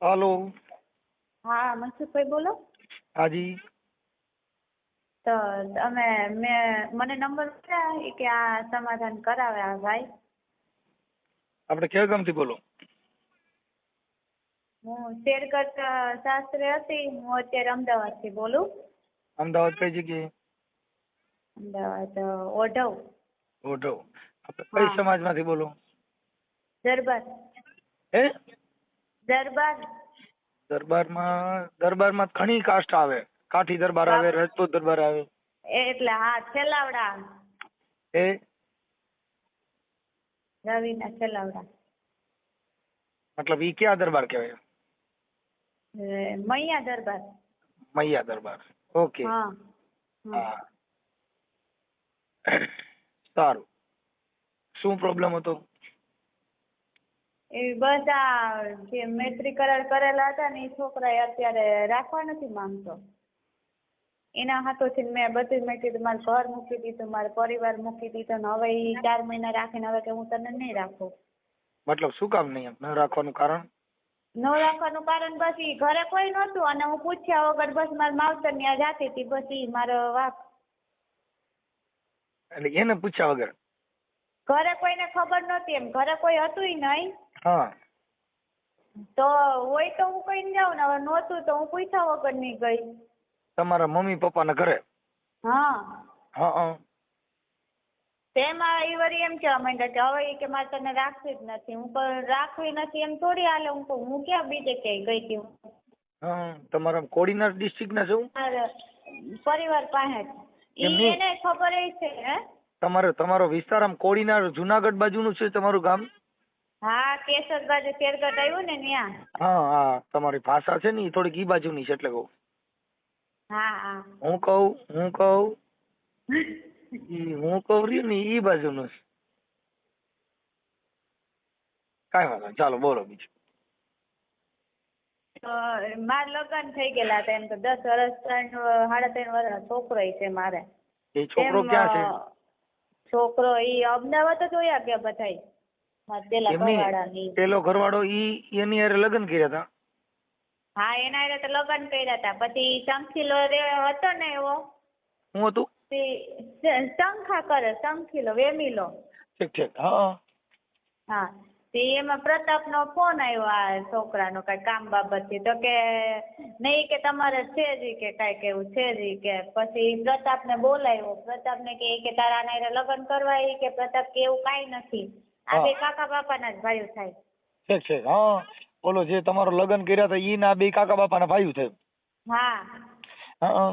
હાલો. હા, મનસુખભાઈ બોલો. હાજી. તો મને નંબર મળ્યા કે આ સમાધાન કરાવે આ ભાઈ. આપણે કયા ગામથી બોલો? હું શેરગઢ શાસ્ત્રી હતી. હું અત્યારે અમદાવાદથી બોલું. અમદાવાદ કઈ જગ્યાએ? અમદાવાદ ઓઢવ. ઓઢવ. આપણે કઈ હા, સમાજમાંથી બોલો? દરબાર. હે? દરબાર. દરબારમાં ઘણી કાસ્ટ આવે. કાઠી દરબાર આવે, રાજપૂત દરબાર આવે. એટલે હા, છેલાવડા. એ રવિના છેલાવડા. મતલબ ઈ ક્યાં દરબાર કહેવાય? મૈયા દરબાર. મૈયા દરબાર. ઓકે. હા. હા. સારું. શું પ્રોબ્લેમ હતો? એ બધા જે મૈત્રી કરાર કરેલા હતા ને એ છોકરા અત્યારે રાખવા નથી માંગતો. એના હાથોથી મેં બધું મેં કીધું મારું ઘર મૂકી દીધું, મારો પરિવાર મૂકી દીધો ને હવે એ 4 મહિના રાખીને હવે કે હું તને નહીં રાખું. મતલબ શું કામ નહીં ન રાખવાનું કારણ? ન રાખવાનું કારણ બસ ઈ ઘરે કોઈ નહોતું અને હું પૂછ્યા વગર બસ મારા માવતર ત્યાં જાતી હતી, બસ ઈ મારો વાક. એટલે એને પૂછ્યા વગર? ઘરે કોઈને ખબર નહોતી, એમ ઘરે કોઈ હતું નહીં. હા. તો હોય તો હું કઈને જાઉં ને, હવે નહોતું તો હું પૂછ્યા વગર નહીં ગઈ. તમારા મમ્મી પપ્પાના ઘરે? હા. હા. તેમાં ઈ વળી એમ કહેવા માંડ્યા કે હવે ઈ કે મારે તને રાખવી જ નથી. હું પણ રાખવી નથી એમ થોડી હાલે. હું કહું હું ક્યાં બીજે ક્યાંય ગઈ હતી. હા. તમારા કોડીનાર ડિસ્ટ્રિક્ટના છો? મારા પરિવાર પાસે જ. એમ ઈ નહીં. એને ખબર છે. હે? તમારો વિસ્તાર આમ કોડીનાર જુનાગઢ બાજુનું છે તમારું ગામ? હા, કેશોદ બાજુ શેરગઢ આવ્યું ને ત્યાં. હા. તમારી ભાષા છે ને એ થોડીક ઈ બાજુની છે એટલે કહું. હા. હું કહું રહ્યું ને ઈ બાજુનું છે. કાંઈ વાંધો નહીં. ચાલો બોલો બીજું. તો મારા લગ્ન થઈ ગયેલા હતા. એમ તો 10 વર્ષ 3.5 વર્ષનો છોકરો છે મારે. એ છોકરો ક્યાં છે? છોકરો ઈ અમદાવાદ જ જોયા ગયા બધાય. પેલા ઘરવાળાની. પેલો ઘરવાળો ઈ એની હારે લગ્ન કર્યા હતા? હા, એના હારે તો લગ્ન કર્યા હતા. પછી શંખીલો હતો ને એવો. શું હતું? શંખા કરે, શંખીલો વેમીલો. ઠીક. હા. હા. એમાં પ્રતાપનો ફોન આવ્યો આ છોકરાનો કઈ કામ બાબતથી. તો કે નહીં કે તમારે છે જ કે કાંઈક એવું છે જ કે. પછી પ્રતાપને બોલાવ્યો. પ્રતાપને કે તારા આના લગ્ન કરવા કે પ્રતાપ કે એવું કાંઈ નથી. આ બે કાકા બાપાના જ ભાઈઓ થાય. ઠીક. હા. બોલો જે તમારો લગ્ન કર્યા હતા ઈ ના બે કાકા બાપાના ભાઈઓ થાય? હા. હા.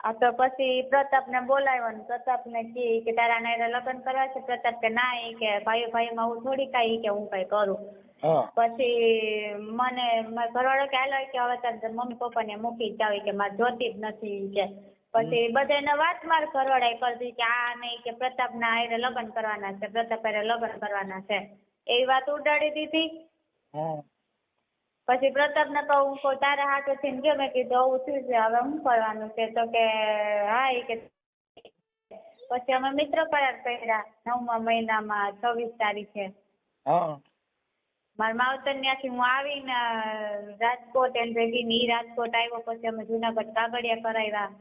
આ તો પછી પ્રતાપને બોલાવ્યો ને પ્રતાપને કે તારા આના લગ્ન કરવા છે? પ્રતાપ કે ના, એ કે ભાઈઓમાં હું થોડી કાંઈ કે હું કાંઈ કરું. પછી મને ઘરવાળો કે હાલો કે હવે તાર મમ્મી પપ્પાને મૂકી જ જાવ કે મારે જોતી જ નથી કે. પછી બધાને વાત માર ઘરવાળાએ કરી દીધી કે આ નહીં કે પ્રતાપના હારે લગ્ન કરવાના છે, પ્રતાપ હારે લગ્ન કરવાના છે, એવી વાત ઉડાડી દીધી. પછી પ્રતાપને કહું તારા હાથેથી ગયો. મેં કીધું આવું થયું છે, હવે શું કરવાનું છે? તો કે હા એ કે. પછી અમે મિત્ર કરાર કર્યા 9મા મહિનામાં 26 તારીખે. મારા માવતર ત્યાંથી હું આવીને રાજકોટ એને ભેગી ની રાજકોટ આવ્યો. પછી અમે જુનાગઢ કાગળિયા કરાવ્યા.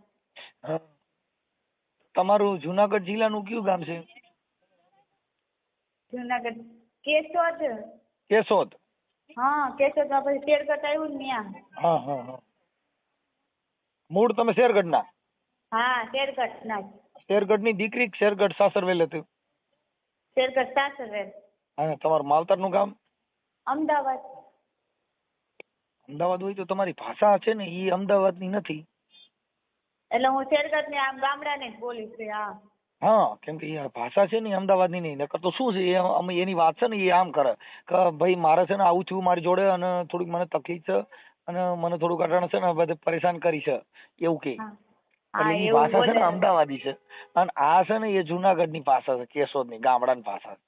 તમારું જુનાગઢ જિલ્લાનું કયું ગામ છે? જુનાગઢ કેશોદ. કેશોદ. હા, કેશોદમાં પછી શેરગઢ આવ્યું ને ત્યાં. હા. મૂળ તમે શેરગઢના? હા, શેરગઢના જ. શેરગઢની દીકરી શેરગઢ સાસરવેલ હતું? શેરગઢ સાસરવેલ. હા. તમારું માવતરનું ગામ? અમદાવાદ. અમદાવાદ હોય તો તમારી ભાષા છે ને એ અમદાવાદની નથી. એટલે હું શેરગઢની આમ ગામડાની જ બોલી છું. હા, કેમ કે એ ભાષા છે ને અમદાવાદની નહીં. નકર તો શું છે અમે એની વાત છે ને એ આમ કરે કે ભાઈ મારે છે ને આવું થયું મારી જોડે અને થોડીક મને તકલીફ છે અને મને થોડુંક અટાણે છે ને બધે પરેશાન કરી છે એવું કે. એટલે એ ભાષા છે ને અમદાવાદી છે અને આ છે ને એ જુનાગઢની ભાષા છે, કેશોદની ગામડાની ભાષા છે.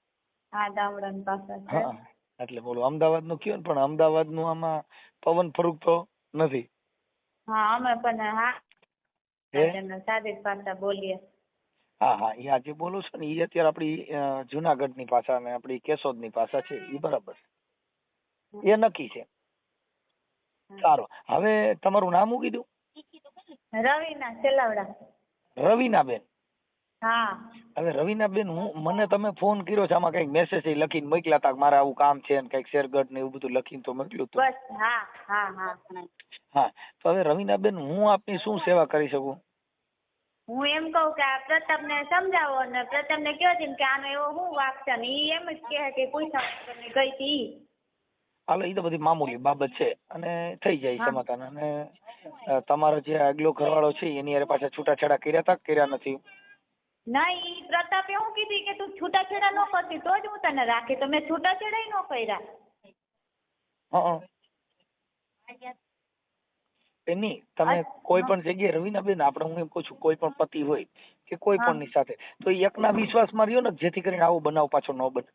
હા, ગામડાની ભાષા છે. હા, એટલે બોલો અમદાવાદનું કયો ને પણ અમદાવાદનું આમાં પવન ફરૂક તો નથી. હા, અમે પણ સાદી ભાષા બોલીએ. હા, એ આજે બોલો છો ને એ અત્યારે આપણી જુનાગઢની ભાષા ને આપણી કેશોદની ભાષા છે એ બરાબર છે, એ નક્કી છે. સારું. હવે તમારું નામ શું કીધું? રવિના સેલાવડા. રવીનાબેન. હા. હવે રવીનાબેન, મને તમે ફોન કર્યો છે, આમાં કઈક મેસેજ લખીને મોકલ્યા હતા મારે આવું કામ છે ને કઈક શેરગઢ ને એવું બધું લખીને તો મોકલ્યું હતું. બસ. હા હા હા. હા, તો હવે રવીનાબેન હું આપની શું સેવા કરી શકું? હું એમ કહું કે આ પ્રતાપને સમજાવો અને પ્રતાપને કહો છે કે આનો એવો શું વાંક છે ને ઈ એમ જ કહે કે પૂછા ગઈ હતી. હાલો, એ તો બધી મામૂલી બાબત છે અને થઈ જાય સમાધાન. અને તમારો જે આગલો ઘરવાળો છે એની હારે પાછા છૂટાછેડા કર્યા હતા કર્યા નથી? ના, ઈ પ્રતાપે એવું કીધું કે તું છૂટાછેડા ન કરતી તો જ હું તને રાખી, તો મેં છૂટાછેડા ન કર્યા. હા, એની તમે કોઈ પણ જગ્યાએ રવીનાબેન, આપણે હું એમ કહું છું, કોઈ પણ પતિ હોય કે કોઈ પણ ની સાથે તો એકના વિશ્વાસમાં રહ્યો ને, જેથી કરીને આવો બનાવ પાછો ન બને.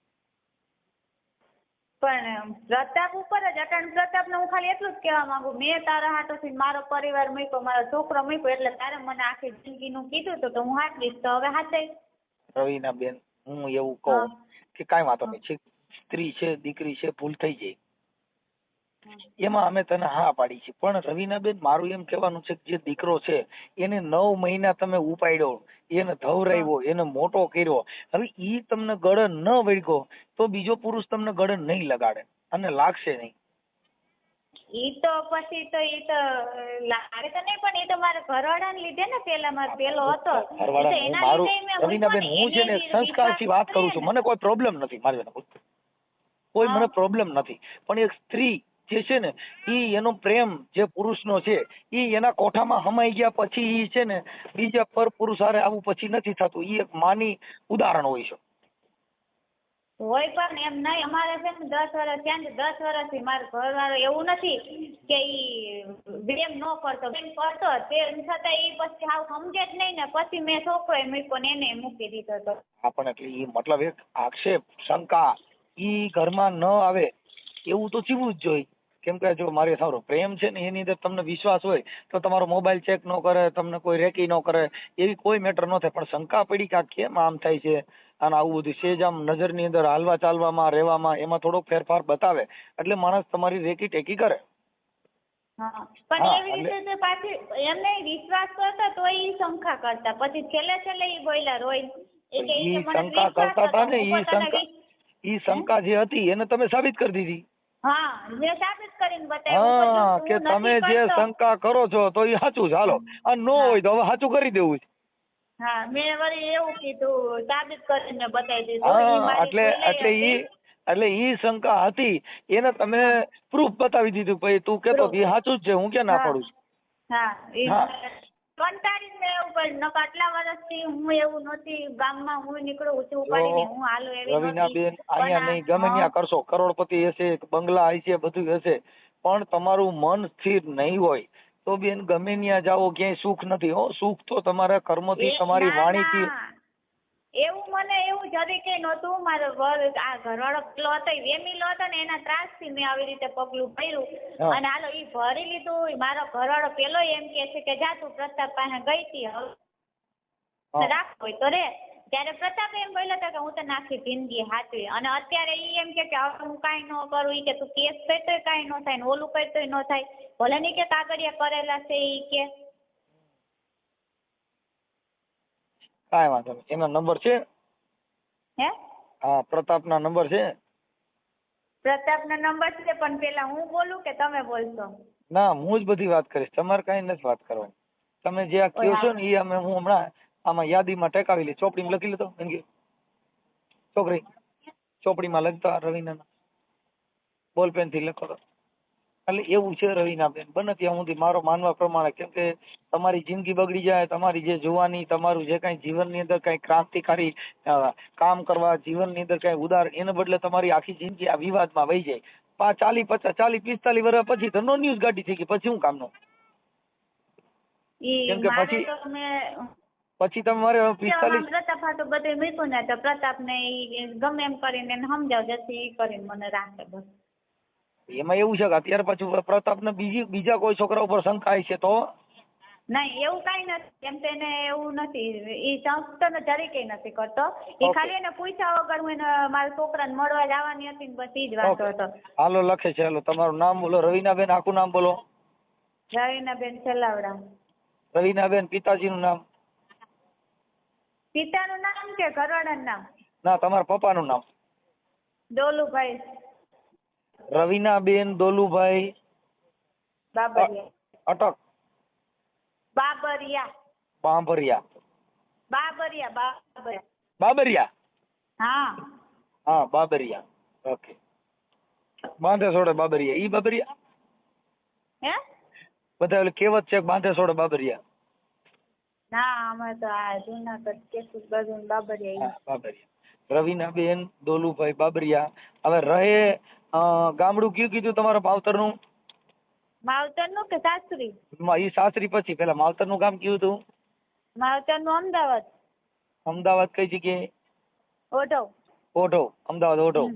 પણ પ્રતાપ ઉપર જ અટાણ પ્રતાપને હું ખાલી એટલું જ કહેવા માંગુ, મેં તારા હાટોથી મારો પરિવાર મૂક્યો, મારો છોકરો મૂક્યો, એટલે તારે મને આખી જિંદગીનું કીધું તો હું હાચવીશ, તો હવે હાચાઈ. રવીનાબેન, હું એવું કહું કે કાંઈ વાંધો નહીં, સ્ત્રી છે, દીકરી છે, ભૂલ થઈ જાય, એમાં અમે તને હા પાડી છે. પણ રવીનાબેન, મારું એમ કહેવાનું છે કે જે દીકરો છે એને 9 મહિના તમે ઉપાડ્યો, એને ધવરાવ્યો, એને મોટો કર્યો, હવે ઈ તમને ગળે ન વળગ્યો તો બીજો પુરુષ તમને ગળે નહીં લગાડે અને લાગશે નહીં. ઈ તો પછી તો ઈ તો લાગે તો નહીં, પણ ઈ તો મારા ઘરવાળાને લીધે ને, પેલા મારો પેલો હતો મારું રવીનાબેન, હું છે ને સંસ્કારથી વાત કરું છું, મને કોઈ પ્રોબ્લેમ નથી, મારી કોઈ મને પ્રોબ્લેમ નથી. પણ એક સ્ત્રી જે છે ને ઈ એનો પ્રેમ જે પુરુષનો છે ઈ એના કોઠામાં હમાઈ ગયા પછી ઈ છે ને બીજા પર પુરુષ હારે આવું પછી નથી થતું. ઈ એક માની ઉદાહરણ હોય છે. હોય પણ એમ નહીં, અમારે છે ને 10 વર્ષ ત્યાં 10 વર્ષથી મારો ઘરવાળો એવું નથી કે ઈ પ્રેમ ન કરતો, બેન કરતો, તે છતાં ઈ પછી હાવ સમજે જ નહીં ને, પછી મેં છોકરો મૂક્યો ને એને મૂકી દીધો હતો. પણ એટલે ઈ મતલબ એક આક્ષેપ, શંકા ઈ ઘરમાં ન આવે એવું તો જીવવું જ જોઈએ. કેમ કે જો મારે સારો પ્રેમ છે ને એની અંદર તમને વિશ્વાસ હોય તો તમારો મોબાઈલ ચેક ન કરે, તમને કોઈ રેકી ન કરે, એવી કોઈ મેટર ન થાય. પણ શંકા પડી કે કેમ આમ થાય છે અને આવું બધું સેજ આમ નજરની અંદર હાલવા ચાલવામાં રહેવામાં એમાં થોડોક ફેરફાર બતાવે એટલે માણસ તમારી રેકી ટેકી કરે. પણ એવી રીતે પાછી એમને વિશ્વાસ કરતા તો ઈ શંકા કરતા, પછી છેલ્લે ઈ બોલ્યા રોય ઈ શંકા કરતા હતા ને, ઈ શંકા જે હતી એને તમે સાબિત કરી દીધી. હા, મેં સાબિત કરીને બતાવ્યું કે તમે જે શંકા કરો છો તો એ સાચું છે, હાલો, અને નો હોય તો હવે સાચું કરી દેવું છે. હા, મેં વળી એવું કીધું, સાબિત કરીને બતાવી દીધું. એટલે ઈ શંકા હતી એને તમે પ્રૂફ બતાવી દીધું, ભાઈ તું કેતો એ સાચું જ છે, હું ક્યાં ના પાડું છું. હા, કંટાળીને એવું પણ નકા આટલા વર્ષથી હું એવું નહોતી, ગામમાં હું નીકળું ઊંચું ઉપાડીને હું હાલું એવી રવીનાબેન, અહીંયા નહીં ગમે ત્યાં કરશો, કરોડપતિ હશે, બંગલા હશે, બધું હશે, પણ તમારું મન સ્થિર નહીં હોય તો બેન ગમે ત્યાં જાઓ ક્યાંય સુખ નથી. હો, સુખ તો તમારા કર્મથી, તમારી વાણીથી. એવું મને એવું જરી કઈ નહોતું. મારો આ ઘરવાળો પેલો હતો એ વેમીલો હતો ને, એના ત્રાસથી મેં આવી રીતે પગલું ભર્યું અને હાલો ઈ ભરી લીધું. મારો ઘરવાળો પેલો એમ કે છે કે જા તું પ્રતાપ પાસે ગઈ હતી, હવે રાખો હોય તો રે. ત્યારે પ્રતાપ એમ બોલ્યો હતો કે હું તને આખી જિંદગી હાચવી, અને અત્યારે ઈ એમ કે હવે હું કાંઈ ન કરું, ઈ કે તું કેસ કરતોય કાંઈ ન થાય ને ઓલું કરતોય ન થાય, ભલે ની કે કાગળિયા કરેલા છે ઈ કે. કાંઈ વાંધો નહીં, એનો નંબર છે? હે? હા, પ્રતાપના નંબર છે? પ્રતાપનો નંબર છે, પણ પેલા હું બોલું કે તમે બોલશો? ના, હું જ બધી વાત કરીશ, તમારે કાંઈ નથી વાત કરવાની. તમે જે આ કહો છો ને એ અમે હું હમણાં આમાં યાદીમાં ટેકાવી લઈ, ચોપડીમાં લખી લેતો. છોકરી ચોપડીમાં લખતા રવીના બોલપેન થી લખો. એટલે એવું છે રવીનાબેન, બને ત્યાં સુધી મારો માનવા પ્રમાણે, કેમ કે તમારી જિંદગી બગડી જાય, તમારી જે જુવાની, તમારું જે કઈ જીવનની અંદર કઈ ક્રાંતિકારી કામ કરવા, જીવનની અંદર કઈ ઉદાર, એને બદલે તમારી આખી જિંદગી આ વિવાદમાં વહી જાય. 40, 50, 40, 45 વર્ષ પછી તો નો ન્યૂઝ ગાડી થઈ ગઈ, પછી શું કામનું? કેમ કે પછી તમારે 45 પ્રતાપ હાટુ બધે મૂક્યું ને તો પ્રતાપ ને ગમે એમ કરીને સમજાવ જતી કરીને મને રાખે. બસ એમાં એવું છે કે અત્યારે પાછું પ્રતાપ ને બીજા કોઈ છોકરા ઉપર શંકાય છે તો? નહીં, એવું કઈ નથી. એમ તો એને એવું નથી, એ સંસ્થા ને જરી કઈ નથી કરતો. એ ખાલી એને પૂછ્યા વગર હું એને મારા છોકરાને મળવા જવાની હતી ને બસ ઈ જ વાતો હતો. હાલો લખે છે, હાલો તમારું નામ બોલો રવીનાબેન, આખું નામ બોલો. રવીનાબેન છેલાવડા. રવીનાબેન, પિતાજીનું નામ? પિતાનું નામ કે ઘરવાળાનું નામ? ના, તમારા પપ્પાનું નામ. ડોલુભાઈ રવીનાબેન દોલુભાઈ બાબરિયા. અટક બાબરિયા. બાંભરિયા. બાબરિયા. બાબરિયા. હા. હા, બાબરિયા. ઓકે. બાંધે છોડે બાબરિયા, ઈ બાબરિયા? હે? બધા ઓલી કહેવત છે બાંધે છોડે બાબરિયા. ના, અમે તો આ જુનાગઢ કેસુર બાજુ બાબરિયા. હા, બાબરિયા. રવીનાબેન દોલુભાઈ બાબરિયા. હવે રહે ગામડું કયું કીધું તમારા માવતરનું? માવતરનું કે સાસરી? ઈ સાસરી પછી પેલા માવતરનું ગામ કયું હતું? માવતરનું અમદાવાદ. અમદાવાદ કઈ જગ્યાએ? ઓઢવ. ઓઢવ. અમદાવાદ ઓઢવ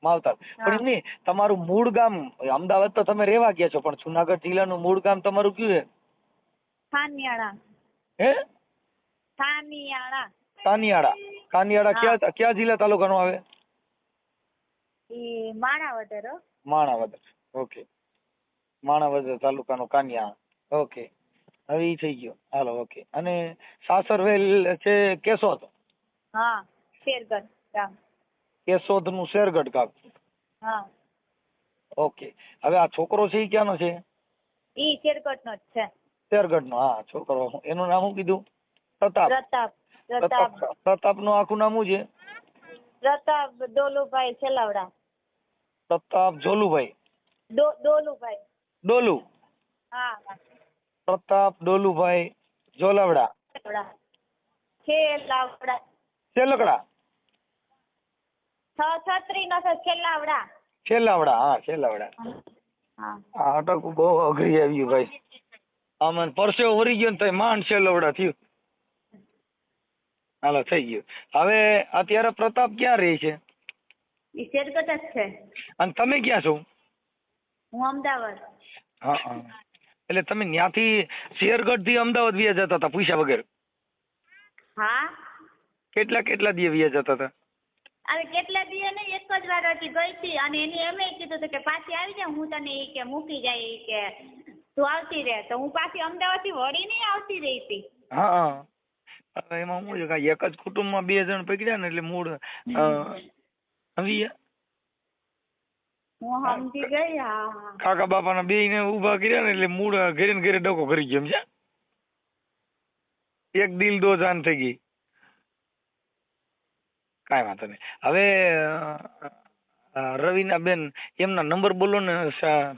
માવતર. પણ એમ નહીં, તમારું મૂળ ગામ અમદાવાદ તો તમે રહેવા ગયા છો, પણ જુનાગઢ જિલ્લાનું મૂળ ગામ તમારું કયું છે? થાનિયાળા. હે? થાનિયાળા. કાનિયાળા. કાનિયાળા ક્યાં જિલ્લા તાલુકાનું આવે? ઈ માણાવદર. માણાવદર. ઓકે. માણાવદર તાલુકાનો કાનિયા. ઓકે, હવે ઈ થઈ ગયો. હાલો, ઓકે. અને સાસરવેલ છે કેશોદ? હા, શેરગઢ ગામ. કેશોદ નું શેરગઢ ગામ. હા. ઓકે. હવે આ છોકરો છે ઈ ક્યાંનો છે? ઈ શેરગઢ નો જ છે. શેરગઢ નો. હા, છોકરો. એનું નામ શું કીધું? પ્રતાપ. પ્રતાપ નું આખું નામ શું છે? પ્રતાપ ડોલુભાઈ છેલાવડા. પ્રતાપ જોલુભાઈ? ડોલુભાઈ. ડોલુ. હા. પ્રતાપ ડોલુભાઈ જોલાવડા. છેલાવડા. છેલકડા. છત્રી નો છેલાવડા. છેલાવડા. હા, છેલાવડા. હા. આ અટક બહુ અઘરી આવ્યું ભાઈ. આમાં પરસેવો વરી ગયો ને તો માંડ છેલાવડા થયું. હાલો, થઈ ગયું. હવે અત્યારે પ્રતાપ ક્યાં રહે છે? ઈ શેરગઢ જ છે. અને તમે ક્યાં છો? હું અમદાવાદ. હા હા. એટલે તમે ત્યાંથી શેરગઢ થી અમદાવાદ વ્યા જતા હતા પૂછ્યા વગર? હા. કેટલા દી વ્યા જતા હતા? અરે કેટલા દી નહીં, એક જ વાર હતી ગઈ હતી, અને એને એમ કીધું હતું કે પાછી આવી જા, હું તને ઈ કે મૂકી જાય, ઈ કે તું આવતી રહે. તો હું પાછી અમદાવાદ થી વળી નહીં આવતી રહી હતી. હા. હવે એમાં શું છે કે એક જ કુટુંબમાં 2 જણ પકડ્યા ને એટલે મૂળ હું સમજી ગઈ. હા. કાકા બાપાના 2 ને ઉભા કર્યા ને એટલે મૂળ ઘરે ને ઘરે ડકો કરી ગયો. સમજ્યા? એક દિલ દો જાન થઈ ગઈ. કાંઈ વાંધો નહીં. હવે રવીનાબેન એમના નંબર બોલો ને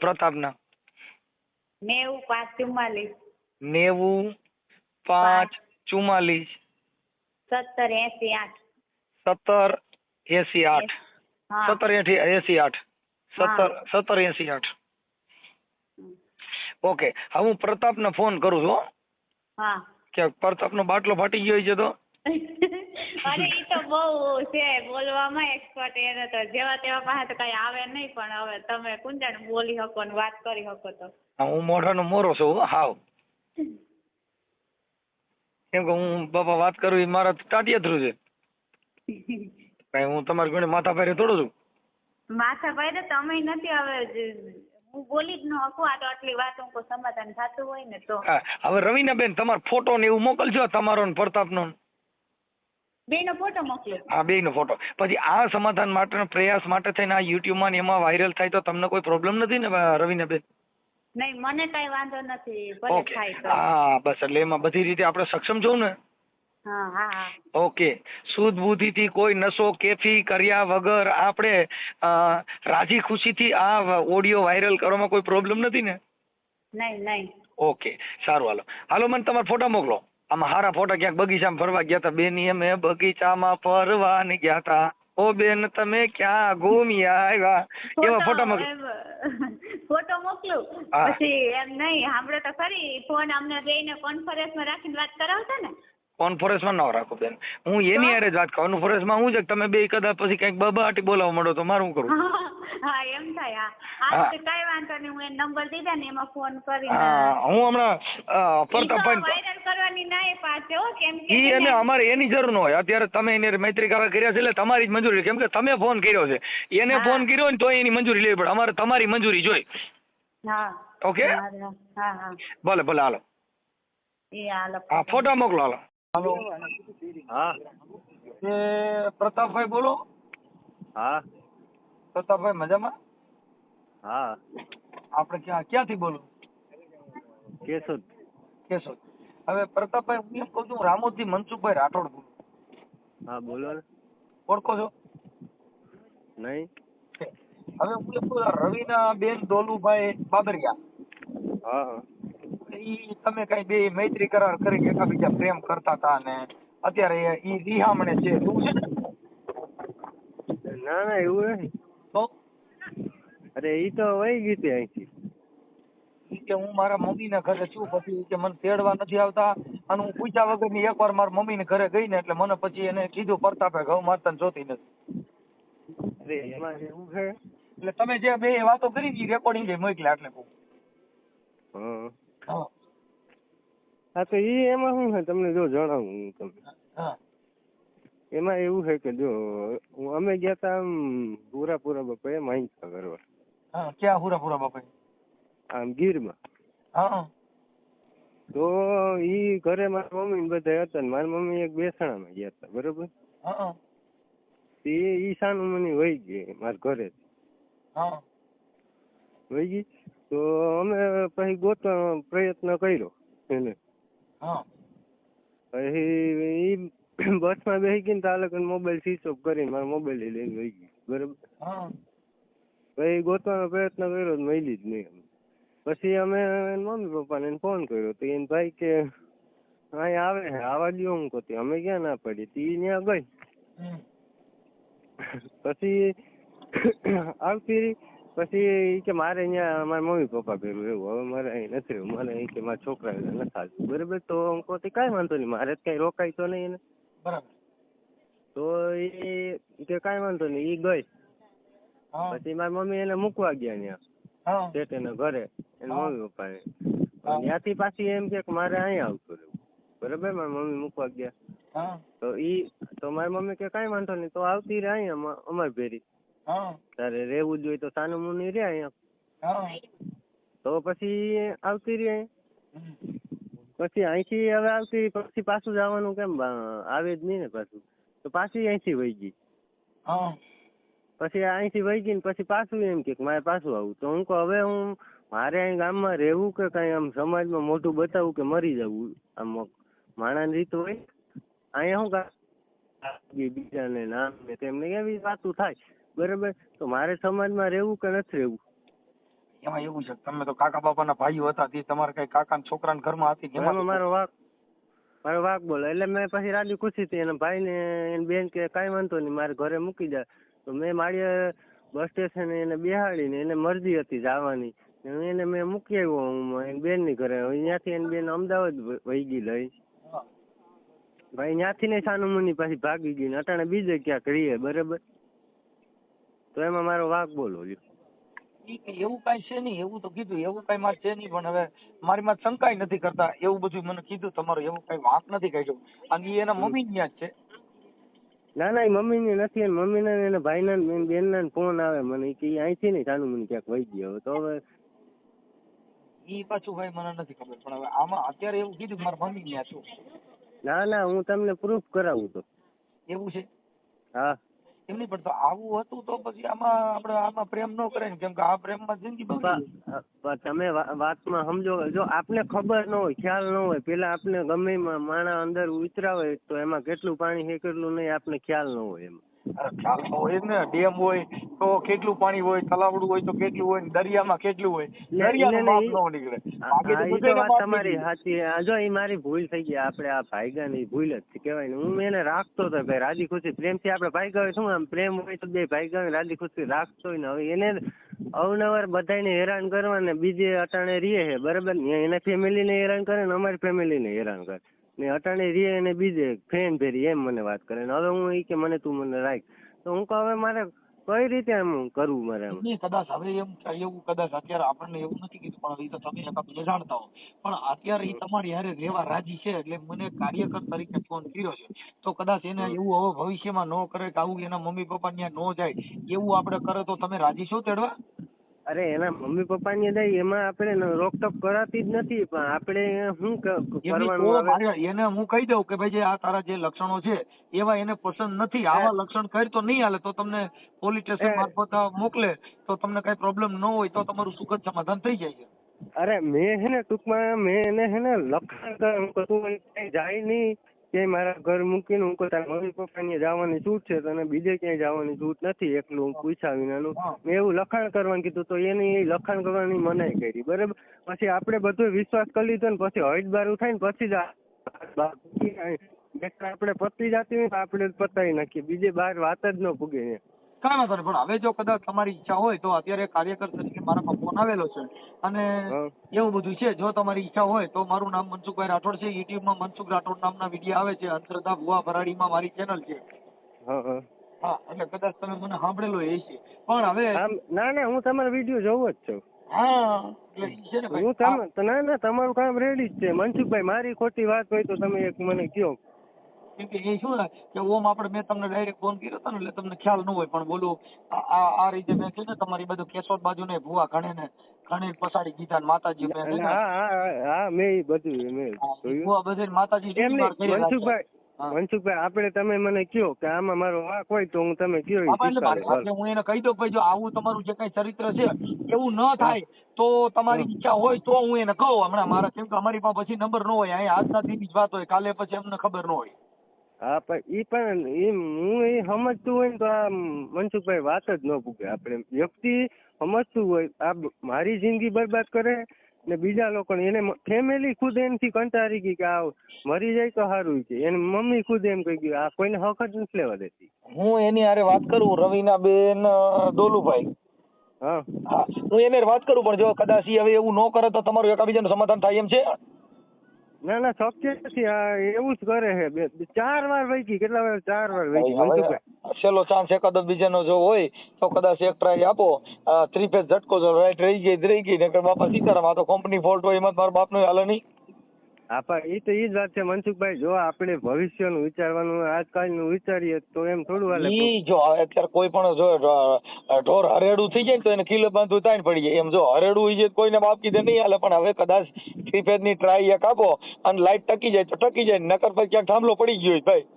પ્રતાપના. 9544 9544 1788. 1788. 1788. ઓકે. હવે હું પ્રતાપને ફોન કરું છું. હા. કે પ્રતાપનો બાટલો ફાટી ગયો છે તો? અરે ઈ તો બહુ છે બોલવામાં એક્સપર્ટ. એને તો જેવા તેવા પાસે તો કઈ આવે નહીં, પણ હવે તમે કુંજણ બોલી શકો ને વાત કરી શકો તો. હું મોઢાનો મોરો છું હાવ. કેમ કે હું બાપા વાત કરું એ મારા ટાટિયા થ્રુ છે. કઈ હું તમારી ઘણી માથા ભારે થોડો છું. માથા ભારે તો અમે નથી. હવે હું બોલી જ ન શકું. આ તો આટલી વાત હું સમાધાન થતું હોય ને તો. હવે રવીનાબેન તમારો ફોટો ને એવું મોકલજો, તમારો ને પ્રતાપનો. બેનો ફોટો મોકલો. હા, બેનો ફોટો. પછી આ સમાધાન માટેનો પ્રયાસ માટે થઈને આ યુટ્યુબમાં ને એમાં વાયરલ થાય તો તમને કોઈ પ્રોબ્લેમ નથી ને રવીનાબેન? નહીં, મને કઈ વાંધો નથી. ભલે થાય તો. હા, બસ. એટલે એમાં બધી રીતે આપણે સક્ષમ છું ને? હા હા. ઓકે. શુદ્ધ બુદ્ધિથી કોઈ નશો કેફી કર્યા વગર આપણે રાજી ખુશીથી આ ઓડિયો વાયરલ કરવામાં કોઈ પ્રોબ્લેમ નથી ને? નહીં. ઓકે, સારું. હાલો મને તમારા ફોટા મોકલો. આમાં હારા ફોટા. ક્યાંક બગીચામાં ફરવા ગયા હતા બેની, અમે બગીચામાં ફરવા ને ગયા હતા. ઓ બેન તમે ક્યાં ઘૂમ્યા આવ્યા? એવા ફોટા મોકલો. ફોટો મોકલું. પછી એમ નહીં, સાંભળો તો ખરી, ફોન અમને બેયને કોન્ફરન્સમાં રાખીને વાત કરાવતા ને? કોન્ફરન્સમાં ના રાખો બેન, હું એની હારે જ વાત કરું. કોન્ફરન્સમાં હું છે કે તમે બે કદાચ પછી કઈક બબાટી બોલાવવા માંડો તો મારું કરું. હા, એમ થાય. હા, કઈ વાંધો નહીં. હું એ નંબર દીધા ને એમાં ફોન કરીને. હું હમણાં વાયરલ કરવાની ના પાછો, કેમ કે એને અમારે એની જરૂર ન હોય. અત્યારે તમે એને મૈત્રી કરાર કર્યા છે એટલે તમારી જ મંજૂરી, કેમ કે તમે ફોન કર્યો છે. એને ફોન કર્યો ને તો એની મંજૂરી લેવી પડે. અમારે તમારી મંજૂરી જોઈ. હા ઓકે હા હા ભલે ભલે હાલો એ હાલો હા ફોટો મોકલો હાલો હાલો હા એ પ્રતાપભાઈ બોલો હા પ્રતાપભાઈ મજામાં હા આપણે ક્યાંથી બોલો કેશોદ કેશોદ હવે પ્રતાપભાઈ હું એમ કહું છું રામોદથી મનસુખભાઈ રાઠોડ બોલું હા બોલો ને ઓળખો છો નહીં હવે હું એમ કહું રવિના બેન દોલુભાઈ બાબરિયા હા હા ઈ તમે કઈ બે મૈત્રી કરાર કરી એકાબીજા પ્રેમ કરતા હતા ને અત્યારે ઈ રિહામણે છે એવું છે ને ના ના એવું નથી તો અરે ઈ તો વહી ગઈ હતી અહીંથી ઈ કે હું મારા મમ્મીના ઘરે છું પછી ઈ કે મને તેડવા નથી આવતા અને હું પૂછ્યા વગરની એકવાર મારા મમ્મીને ઘરે ગઈ ને એટલે મને પછી એને કીધું પ્રતાપે ઘઉં મારતા જોતી નથી અરે એમાં એવું છે એટલે તમે જે બે વાતો કરી ઈ રેકોર્ડિંગ મોકલ્યા એટલે કહું હા હા હા તો ઈ એમાં શું છે તમને જો જણાવું હું તમને હા એમાં એવું છે કે જો અમે ગયા તા આમ પૂરા બપોરે માહિતી કરવા હા ક્યાં પૂરા બાપા આમ ગીરમાં હા તો ઈ ઘરે મારી મમ્મી ને બધા હતા ને મારી મમ્મી એક બેસણામાં ગયા હતા બરોબર હા ઈ સાનું મને વહી ગઈ મારા ઘરે હા વહી ગઈ તો અમે પછી ગોતવાનો પ્રયત્ન કર્યો એને હા પછી ઈ બસમાં બેસી ગઈ ને તાલે મોબાઈલ સ્વિચ ઓફ કરીને મારો મોબાઈલ લઈને વહી ગઈ બરોબર હા પછી ગોતવાનો પ્રયત્ન કર્યો મળી જ નહીં પછી અમે મમ્મી પપ્પાને ફોન કર્યો તો એને ભાઈ કે અહીં આવે આવા દો હું કહતી અમે ક્યાં ના પડી તી ત્યાં ગઈ પછી આવતી રહી પછી ઈ કે મારે અહીંયા મારા મમ્મી પપ્પા ભેગું એવું હવે મારે અહીં નથી રહેવું મારે અહીં કે મારા છોકરા નથી આવતું બરાબર તો હું કહતી કાંઈ વાંધો નહીં મારે કઈ રોકાય તો નહીં એને બરાબર તો એ કે કાંઈ વાંધો નહીં એ ગઈ પછી મારી મમ્મી એને મૂકવા ગયા ત્યાં શેઠ એના ઘરે એના મમ્મી પપ્પાને ત્યાંથી પાછી એમ કે મારે અહીંયા આવતું રહેવું બરાબર મારી મમ્મી મૂકવા ગયા તો મારી મમ્મી કે કાંઈ વાંધો નહીં તો આવતી રહે અહીંયા અમારી ભેરી તારે રહેવું જોઈએ તો સાનું મુની રે અહીંયા તો પછી આવતી રહી પછી અહીંથી હવે આવતી પછી પાછું જવાનું કેમ આવે જ નહીં ને પાછું તો પાછી અહીંથી વહી ગઈ પછી અહીંથી વહી ગઈ ને પછી પાછું એમ કે મારે પાછું આવું તો હું કહું હવે હું મારે અહીં ગામમાં રહેવું કે કઈ આમ સમાજમાં મોઢું બતાવવું કે મરી જવું આમ માણાની રીત હોય અહીંયા શું બીજાને નામ ને તેમને એવી વાતું થાય બરાબર તો મારે સમાજમાં રહેવું કે નથી રહેવું એમાં એવું છે તમે તો કાકા બાપાના ભાઈઓ હતા તે તમારે કઈ કાકા છોકરાના ઘરમાં હતી એમાં મારો વાક બોલો એટલે મેં પછી રાજી ખુશી હતી એના ભાઈ ને એની બેન કે કાંઈ વાંધો નહીં મારે ઘરે મૂકી જાય તો મેં મારી બસ સ્ટેશને એને બેહાડીને એને મરજી હતી જવાની એને મેં મૂકી આવ્યો એની બેન ની ઘરે ત્યાંથી એની બેન અમદાવાદ વહી ગઈ લઈ ભાઈ ત્યાંથી ને સાનું મુની પાછી ભાગી ગઈ ને અટાણે બીજે ક્યાંક રહીએ બરાબર તો એમાં મારો વાક બોલો એવું કઈ છે નહીં એવું તો કીધું એવું કઈ મારે છે નહીં પણ હવે મારી માં શંકાય નથી કરતા એવું બધું મને કીધું તમારું એવું કઈ વાંક નથી કાઢ્યો અને એ એના મમ્મી ત્યાં જ છે ના ના એ મમ્મી ની નથી મમ્મી ના એના ભાઈ ના બેન ના ફોન આવે મને કે અહીંથી નહીં સાનું મુની ક્યાંક વહી ગયો તો હવે ઈ પાછું ભાઈ મને નથી ખબર પણ હવે આમાં અત્યારે એવું કીધું મારા મમ્મી ત્યાં છું ના હું તમને પ્રૂફ કરાવું તો એવું છે હા એમ નહીં પણ તો આવું હતું તો પછી આમાં પ્રેમ ન કરે ને કેમ કે આ પ્રેમમાં જિંદગી બગડી તમે વાતમાં સમજો જો આપને ખબર ન હોય ખ્યાલ ન હોય પેલા આપને ગમે માણા અંદર ઉતરા હોય તો એમાં કેટલું પાણી છે કેટલું નહીં આપને ખ્યાલ ન હોય એમાં ખ્યાલ ન હોય ને ડેમ હોય તો કેટલું પાણી હોય તલાવડું હોય તો કેટલું હોય દરિયામાં કેટલું હોય દરિયાનું માપ ન નીકળે તમારી સાચી જો એ મારી ભૂલ થઈ ગઈ આપણે આ ભાઈગા ની ભૂલ જ કહેવાય ને હું એને રાખતો હતો ભાઈ રાજી ખુશી પ્રેમથી આપણે ભાઈગા હોય શું આમ પ્રેમ હોય તો બે ભાઈગા રાજી ખુશી રાખતો હોય ને હવે એને અવનવર બધાને હેરાન કરવા ને બીજે અટાણે રીએ છે બરાબર એના ફેમિલીને હેરાન કરે ને અમારી ફેમિલીને હેરાન કરે ને અટાણે રીએ અને બીજે ફ્રેન્ડ ભેરી એમ મને વાત કરે ને હવે હું એ કે મને તું મને રાખ તો હું કહું હવે મારે કઈ રીતે એમ કરવું મારે કદાચ હવે એવું કદાચ અત્યારે આપણને એવું નથી કીધું પણ એ તો તમે જાણતા હો પણ અત્યારે એ તમારી હારે રહેવા રાજી છે એટલે મને કાર્યકર તરીકે ફોન કર્યો છે તો કદાચ એને એવું હવે ભવિષ્યમાં ન કરે કે આવું એના મમ્મી પપ્પા ત્યાં ન જાય એવું આપણે કરે તો તમે રાજી છો તેડવા અરે એના મમ્મી પપ્પાની દઈ એમાં આપણે રોકટોક કરાતી જ નથી, પણ આપણે શું કરવાનું આવે? એને હું કહી દઉં કે ભાઈ જે આ તારા જે લક્ષણો છે એવા એને પસંદ નથી, આવા લક્ષણ કરી તો નહીં હાલે, તો તમને પોલીસ સ્ટેશન મારફત મોકલે તો તમને કઈ પ્રોબ્લેમ ન હોય તો તમારું સુખદ સમાધાન થઈ જાય છે. અરે મેં હે ને ટૂંકમાં મેં એને હે ને લખાણ તું જાય નહીં ક્યાંય, મારા ઘર મૂકીને હું તારા મમ્મી પપ્પાની જવાની છૂટ છે, તને બીજે ક્યાંય જવાની છૂટ નથી, એકલું પૂછ્યા વિનાનું મેં એવું લખાણ કરવાનું કીધું, તો એની લખાણ કરવાની મનાઈ કરી. બરાબર, પછી આપણે બધો વિશ્વાસ કરી લીધો ને પછી હળીબારું થાય ને પછી જ આપણે પતી જતી હોય તો આપણે પતાવી નાખીએ, બીજે બહાર વાત જ ન પૂગે. કાંઈ વાંધો નહીં, પણ હવે જો કદાચ તમારી ઈચ્છા હોય તો અત્યારે કાર્યકર તરીકે મારામાં ફોન આવેલો છે અને એવું બધું છે, જો તમારી ઈચ્છા હોય તો મારું નામ મનસુખભાઈ રાઠોડ છે, યુટ્યુબમાં મનસુખ રાઠોડ નામના વિડીયો આવે છે, અંધશ્રદ્ધા ભુવા ભરાડીમાં મારી ચેનલ છે. હા, એટલે કદાચ તમે મને સાંભળેલો એ છે, પણ હવે ના હું તમારો વિડીયો જોવો જ છું. હા, એટલે ના તમારું કામ રેડી જ છે મનસુખભાઈ, મારી ખોટી વાત હોય તો તમે એક મને કહો. કેમ કે એ શું કે ઓમ આપણે મેં તમને ડાયરેક્ટ ફોન કર્યો હતો ને એટલે તમને ખ્યાલ ન હોય, પણ બોલું આ રીતે મેં કીધું ને તમારી બધું કેશોદ બાજુ ને ભુવા ઘણે પસાડી દીધા ને માતાજી મેં બધું મેં ભુવા બધે માતાજી મનસુખભાઈ આપણે તમે મને કયો કે આમાં મારો વાંક હોય તો હું તમે કયો હું એને કહી દઉં ભાઈ જો આવું તમારું જે કઈ ચરિત્ર છે એવું ન થાય તો તમારી ઈચ્છા હોય તો હું એને કહું હમણાં મારા, કેમ કે અમારી પાસે પછી નંબર ન હોય, અહીંયા આજના દિનની જ વાત હોય, કાલે પછી અમને ખબર ન હોય. હા, પણ હું એ સમજતું હોય ને તો આ મનસુખભાઈ વાત જ ન પૂગે. આપણે વ્યક્તિ સમજતું હોય આ મારી જિંદગી બરબાદ કરે ને બીજા લોકો એને ફેમિલી ખુદ એમથી કંટાળી ગઈ કે આ મરી જાય તો સારું છે, એની મમ્મી ખુદ એમ કહી ગયું આ કોઈને હક જ નથી લેવા દેતી. હું એની હારે વાત કરું, રવિના બેન ડોલુભાઈ, હા હું એને વાત કરું, પણ જો કદાચ હવે એવું ન કરે તો તમારું એકાબીજાનું સમાધાન થાય એમ છે? ના શક્ય નથી, આ એવું જ કરે છે. 4 વાર વહી કેટલા વાર 4 વાર વહી. છેલ્લો ચાન્સ એકાદ બીજાનો જો હોય તો કદાચ એક ટ્રાય આપો. 3 ફેઝ ઝટકો જો રાઈટ રહી ગઈ નકર બાપા સીતારામ, આ તો કંપની ફોલ્ટ હોય એમાં મારા બાપનો હાલે નહીં. એ તો ઈ જ વાત છે મનસુખભાઈ, જો આપણે ભવિષ્યનું વિચારવાનું આજકાલનું વિચારીએ તો એમ થોડું હાલે. જો અત્યારે કોઈ પણ જો ઢોર હરેડું થઈ જાય ને તો એને કિલ્લો બાંધવું તાણ પડી જાય, એમ જો હરેડું હોય છે કોઈને બાપ કીધે નહીં હાલે, પણ હવે કદાચ 3 ફેઝ ની ટ્રાય એક આપો અને લાઈટ ટકી જાય તો ટકી જાય, નકર પછી ક્યાંક થાંભલો પડી ગયો ભાઈ.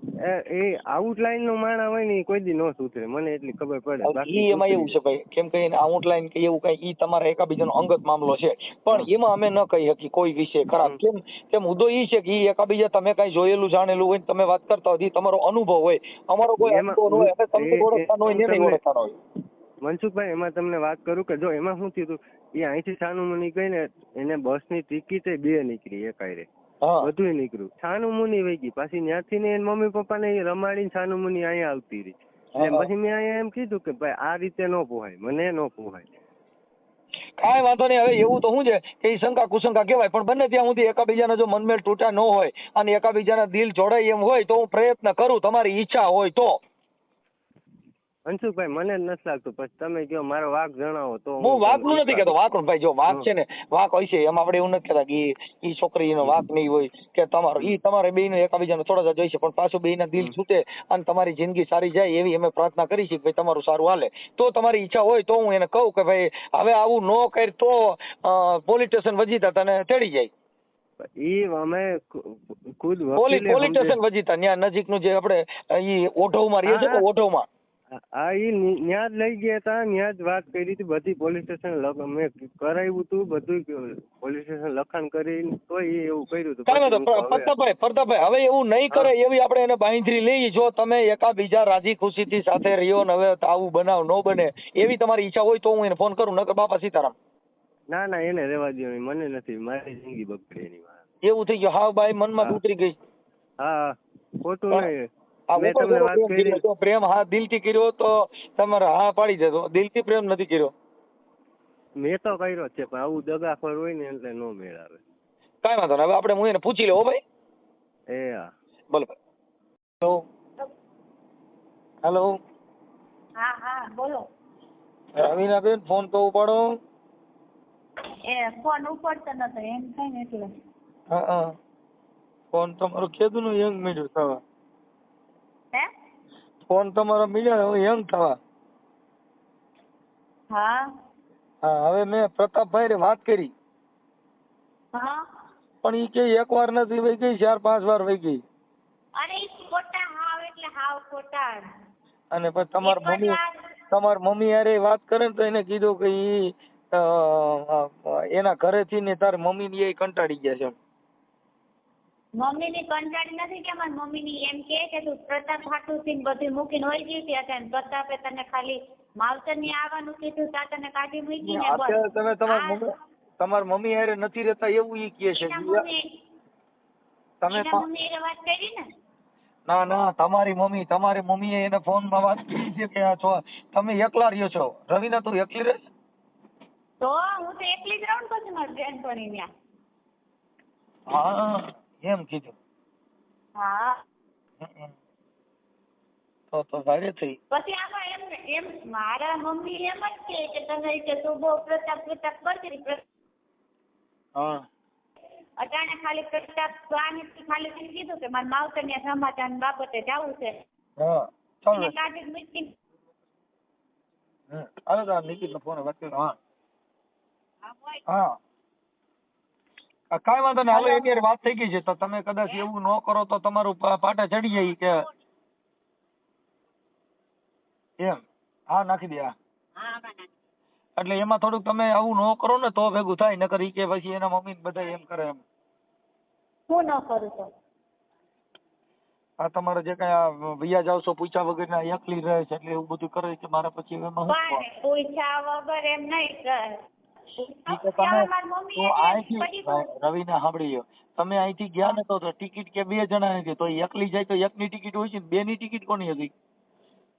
એ આઉટલાઈન નો માણા હોય ને કોઈ દી નો સુધરે, મને એટલી ખબર પડે. બાકી એમાં એવું છે ભાઈ, કેમ કે આઉટલાઈન કે એવું કઈ ઈ તમારા એકાબીજાનો અંગત મામલો છે, પણ એમાં અમે ન કહી શકી કોઈ વિશે ખરાબ. કેમ મુદ્દો ઈ છે કે ઈ એકાબીજા તમે કઈ જોયેલું જાણેલું હોય તમે વાત કરતા હોય, તમારો અનુભવ હોય, અમારો કોઈ અનુભવ હોય, એટલે તમને ઓળખવાનો હોય ને ઓળખવાનો હોય. મનસુખભાઈ એમાં તમને વાત કરું કે જો એમાં શું થયું એ અહીંથી છાનુમુની ગઈ ને એને બસની ટિકિટ 2 નીકળી એકાયરે, બધું નીકળ્યું. છાનુમુની વહી ગઈ, પાછી ત્યાંથી ને એના મમ્મી પપ્પા ને રમાડીને છાનુમુની અહીંયા આવતી રહી. પછી મેં અહીંયા એમ કીધું કે ભાઈ આ રીતે ન પોહાય, મને ન પોહાય. કાંઈ વાંધો નહીં, હવે એવું તો શું છે કે એ શંકા કુશંકા કહેવાય, પણ બંને ત્યાં સુધી એકાબીજાના જો મનમેળ તૂટા ન હોય અને એકાબીજાના દિલ જોડાય એમ હોય તો હું પ્રયત્ન કરું, તમારી ઈચ્છા હોય તો. મનસુખભાઈ મને જ નથી લાગતું, પછી તમે કહો મારો વાંક જણાવો તો. હું વાંકનું નથી કહેતો, વાંકનું ભાઈ જો વાંક છે ને વાંક હોય છે એમાં આપણે એવું નથી કહેતા કે ઈ છોકરીનો વાંક નહીં હોય કે તમારે બેયનો એકાબીજાનો થોડા જોઈશે, પણ પાછું બેયના દિલ છૂટે અને તમારી જિંદગી સારી જાય એવી અમે પ્રાર્થના કરી છે કે ભાઈ તમારું સારું હાલે. તો તમારી ઈચ્છા હોય તો હું એને કહું કે ભાઈ હવે આવું ન કર તો પોલીસ સ્ટેશન વજીતા તને તેડી જાય. ઈ અમે ખુદ પોલીસ સ્ટેશન વજીતા ત્યાં નજીકનું જે આપણે ઈ ઓઢવમાં રહીએ છે ને ઓઢવમાં, હા ઈ ન્યા જ લઈ ગયા હતા, ન્યા જ વાત કરી હતી બધી. પોલીસ સ્ટેશન મેં કરાવ્યું હતું બધું, પોલીસ સ્ટેશન લખાણ કરીને તો એવું કર્યું હતું. પ્રતાપભાઈ હવે એવું નહીં કરે એવી આપણે એને બાંધરી લઈ. જો તમે એકાબીજા રાજી ખુશીથી સાથે રહ્યો ને હવે આવું બનાવ ન બને એવી તમારી ઈચ્છા હોય તો હું એને ફોન કરું, નકર બાપા સીતારામ. ના એને રહેવા દો, મને નથી, મારી જિંદગી બગડી એની વાત. એવું થઈ ગયું? હા ભાઈ મનમાં ઉતરી ગઈ. હા ખોટું નહીં. મેં તમને વાત કરી પ્રેમ હા દિલથી કર્યો તો તમારે હા પાડી દેતો, દિલથી પ્રેમ નથી કર્યો. મેં તો કર્યો છે પણ આવું દગાખોર હોય ને એટલે નો મેળ આવે. કાંઈ વાંધો નહીં, હવે આપણે હું એને પૂછી લઉં ભાઈ. હા બોલો. હેલો. હા બોલો. રવીના બેન ફોન તો ઉપાડો. ફોન ઉપાડતો નતો એમ થાય ને એટલે. હા ફોન તમારો કીધું ને યંગ મીડિયો થવા. ફોન તમારો મીડિયા યંગ થવા. હા હા હવે મેં પ્રતાપભાઈ ને વાત કરી હા પણ ઈ કે એક વાર નથી વહી ગઈ 4-5 વાર વહી ગઈ. અરે ઈ ખોટા હાવ એટલે હાવ ખોટા. અને પછી એક જ વાર તમારા મમ્મી હારે વાત કરે ને તો એને કીધું કે ઈ એના ઘરેથી ને તાર મમ્મી ની એ કંટાળી ગયા છે. મમ્મી ની કંટાળી નથી કે મારી મમ્મી ની એમ કે તું પ્રતાપ હાટુ થી બધું મૂકીને વહી ગઈ હતી અત્યારે પ્રતાપે તને ખાલી માવતર ની આવવાનું કીધું તા તને કાઢી મૂકી ને અત્યારે બસ. તમે તમારા મમ્મી હારે નથી રહેતા એવું ઈ કહે છે. તમે મમ્મી એ વાત કરી ને. ના તમારી મમ્મી એને ફોન માં વાત કરી છે કે તમે એકલા રહ્યો છો. રવિના તું એકલી રહે? તો હું તો એકલી જ રહું પછી મારી બેનપણી ત્યાં. હા એમ કીધું. હા તો ભારે થઈ. પછી આમાં એમ મારા મમ્મી એમ જ કે તમે કે તું બહુ પ્રતાપ કરતી. હા અટાણે ખાલી પ્રતાપ ખાલી કીધું કે મારા માવતર ને સમાચાર બાબતે જવું છે. હા ચાલો કાઢી મૂકી. હાલો તો નિકિતનો ફોન વાત કરો. હા કાંઈ વાંધો નહીં. હવે એની વાત થઈ ગઈ છે તો તમે કદાચ એવું ન કરો તો તમારું પાટા ચડી જાય કે એમ. હા નાખી દે. એટલે એમાં થોડુંક તમે આવું ન કરો ને તો ભેગું થાય, નકર ઈ કે પછી એના મમ્મી બધા એમ કરે એમ. હું ન કરું તો આ તમારે જે કઈ વૈયા જાવ છો પૂછ્યા વગર ના એકલી રહે છે એટલે એવું બધું કરે કે મારે પછી એમાં શું પણ પૂછ્યા વગર એમ નહીં રવિને સાંભળી તમે અહીંથી ગયા ને તો ટિકિટ કે 2 જણા હતી તો એકલી જાય તો એકની ટિકિટ હોય છે ને 2 ની ટિકિટ કોની હતી?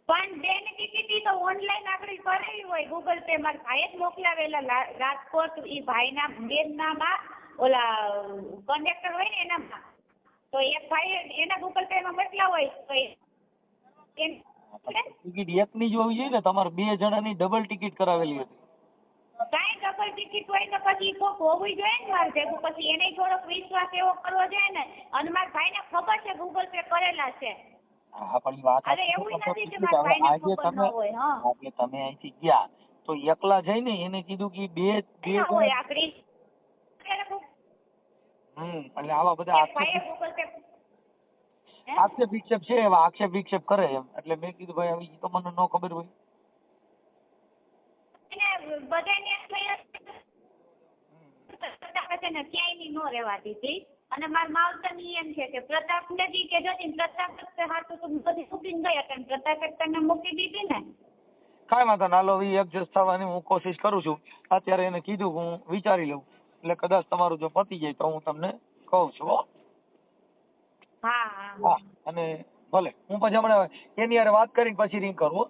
પણ 2 ની ટિકિટ તો ઓનલાઈન આગળ કરેલી હોય ગૂગલ પે. મારા ભાઈએ જ મોકલાવેલા રાજકોટ ઈ ભાઈના બેન નામાં ઓલા કંડક્ટર હોય ને એનામાં. તો એક ભાઈ એના ગૂગલ પે માં મોકલા હોય તો ટિકિટ એકની જ હોવી જોઈએ ને. તમારે 2 જણાની ડબલ ટિકિટ કરાવેલી હતી. કાંઈ ડબલ ટિકિટ હોય તો પછી કોક હોવું જોઈએ ને મારે ભેગું. પછી એને થોડોક વિશ્વાસ એવો કરવો જોઈએ ને. અને મારા ભાઈને ખબર છે ગૂગલ પે કરેલા છે. હા પણ વાત અરે એવું નથી કે મારા ભાઈને ખબર ન હોય. હા આજે તમે અહીંથી ગયા તો એકલા જઈને એને કીધું કે બે હોય આકડી એટલે આવા બધા ગૂગલ પે આક્ષેપ વિક્ષેપ છે એવા આક્ષેપ વિક્ષેપ કરે એમ. એટલે મેં કીધું ભાઈ હવે ઈ તો મને ન ખબર હોય. બધાને ક્યાંય નો રહેવા દીધી. અને મારા માવતરની એમ છે કે પ્રતાપ નદી કે જતી પ્રતાપ હાથું તો બધી મૂકીને ગયા હતા. પ્રતાપે તને મૂકી દીધી ને. કાંઈ વાંધો ના લો એડજસ્ટ થવાની હું કોશિશ કરું છું. અત્યારે એને કીધું હું વિચારી લઉં એટલે કદાચ તમારું જો પતી જાય તો હું તમને કહું છું. હા અને ભલે હું પછી હમણાં એની હારે વાત કરીને પછી રિંગ કરું.